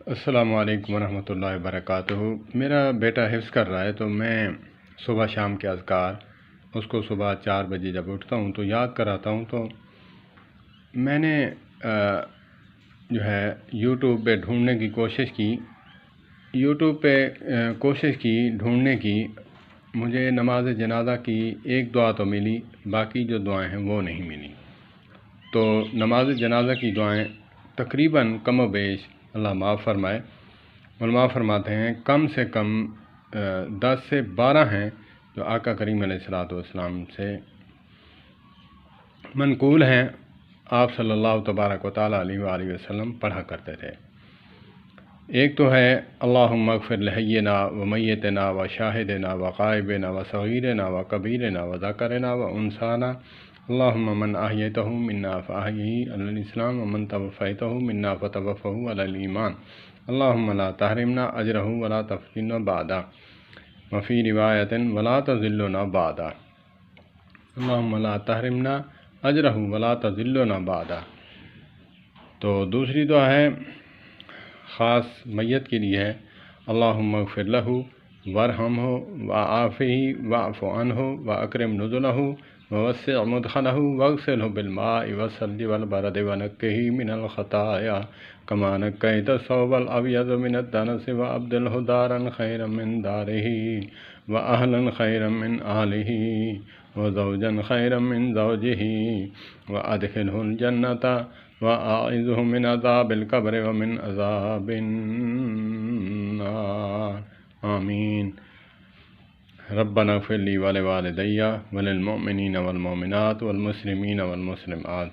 السلام علیکم ورحمۃ اللہ وبرکاتہ۔ میرا بیٹا حفظ کر رہا ہے تو میں صبح شام کے اذکار اس کو صبح 4 بجے جب اٹھتا ہوں تو یاد کراتا ہوں۔ تو میں نے جو ہے یوٹیوب پہ ڈھونڈنے کی کوشش کی ڈھونڈنے کی۔ مجھے نماز جنازہ کی ایک دعا تو ملی، باقی جو دعائیں ہیں وہ نہیں ملی۔ تو نماز جنازہ کی دعائیں تقریباً کم و بیش اللہ معاف فرمائے، علماء فرماتے ہیں کم سے کم 10 سے 12 ہیں جو آقا کریم علیہ الصلوۃ والسلام سے منقول ہیں، آپ صلی اللہ تبارک و تعالیٰ علیہ وآلہ وسلم پڑھا کرتے تھے۔ ایک تو ہے اللہم اغفر لحینا و میتنا و شاہدنا و غائبنا و صغیرنا و کبیرنا و ذکرنا و انسانا، اللہم من احییتہ منا فاحیہ علی الاسلام ومن توفیتہ منا فتوفہ علی الایمان، اللہم لا تحرمنا اجرہ ولا تفتنا بعدا، وفی روایت ولا تذلنا بعدا، اللہم لا تحرمنا اجرہ ولا تذلنا بعدا۔ تو دوسری دعا ہے خاص میت کے لیے ہے، اللہم اغفر لہ وارحمہ وعافہ واعف عنہ واکرم نزلہ ووسع مدخلہ واغسلہ بالماء والثلج والبرد ونقہ من الخطایا کما نقیت الثوب الابیض من الدنس وابدلہ دارا خیرا من دارہ واہلا خیرا من اہلہ وزوجا خیرا من زوجہ وادخلہ الجنۃ واعذہ من عذاب القبر ومن عذاب النار، آمین۔ ربنا اغفر لی ولوالدی وللمؤمنین والمؤمنات والمسلمین والمسلمات،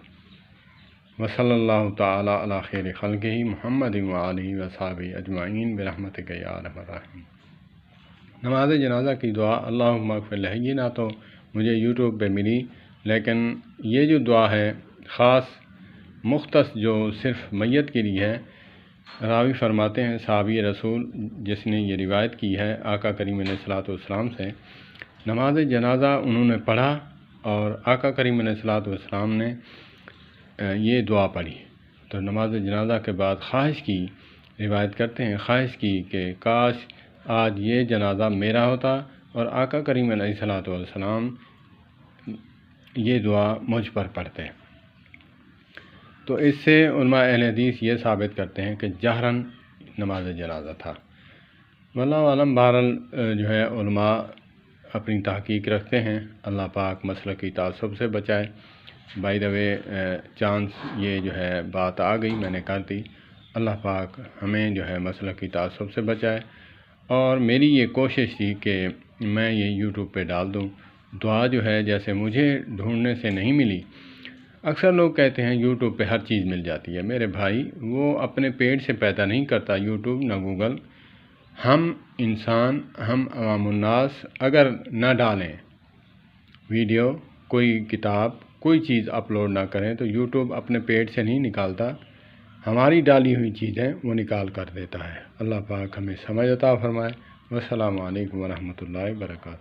وصلی اللہ تعالی علی خیر خلقہ محمد وآلہ وصحبہ اجمعین برحمتک یا ارحم الراحمین۔ نماز جنازہ کی دعا اللہم اغفر لحینا تو مجھے یوٹیوب پہ ملی، لیکن یہ جو دعا ہے خاص مختص جو صرف میت کے لیے ہے، راوی فرماتے ہیں صحابی رسول جس نے یہ روایت کی ہے آقا کریم علیہ الصلوۃ والسلام سے، نماز جنازہ انہوں نے پڑھا اور آقا کریم علیہ الصلوۃ والسلام نے یہ دعا پڑھی۔ تو نماز جنازہ کے بعد خواہش کی، روایت کرتے ہیں خواہش کی کہ کاش آج یہ جنازہ میرا ہوتا اور آقا کریم علیہ الصلوۃ والسلام یہ دعا مجھ پر پڑھتے۔ تو اس سے علماء اہل حدیث یہ ثابت کرتے ہیں کہ جہراً نماز جنازہ تھا۔ واللہ عالم، بہرحال جو ہے علماء اپنی تحقیق رکھتے ہیں، اللہ پاک مسلکی تعصب سے بچائے۔ بائی دا وے چانس یہ جو ہے بات آ گئی میں نے کر دی، اللہ پاک ہمیں جو ہے مسلکی تعصب سے بچائے۔ اور میری یہ کوشش تھی کہ میں یہ یوٹیوب پہ ڈال دوں۔ دعا جو ہے جیسے مجھے ڈھونڈنے سے نہیں ملی، اکثر لوگ کہتے ہیں یوٹیوب پہ ہر چیز مل جاتی ہے۔ میرے بھائی، وہ اپنے پیٹ سے پیدا نہیں کرتا یوٹیوب نہ گوگل۔ ہم انسان، ہم عوام الناس اگر نہ ڈالیں ویڈیو، کوئی کتاب، کوئی چیز اپلوڈ نہ کریں تو یوٹیوب اپنے پیٹ سے نہیں نکالتا، ہماری ڈالی ہوئی چیزیں وہ نکال کر دیتا ہے۔ اللہ پاک ہمیں سمجھ عطا فرمائے۔ والسلام علیکم ورحمۃ اللہ وبرکاتہ۔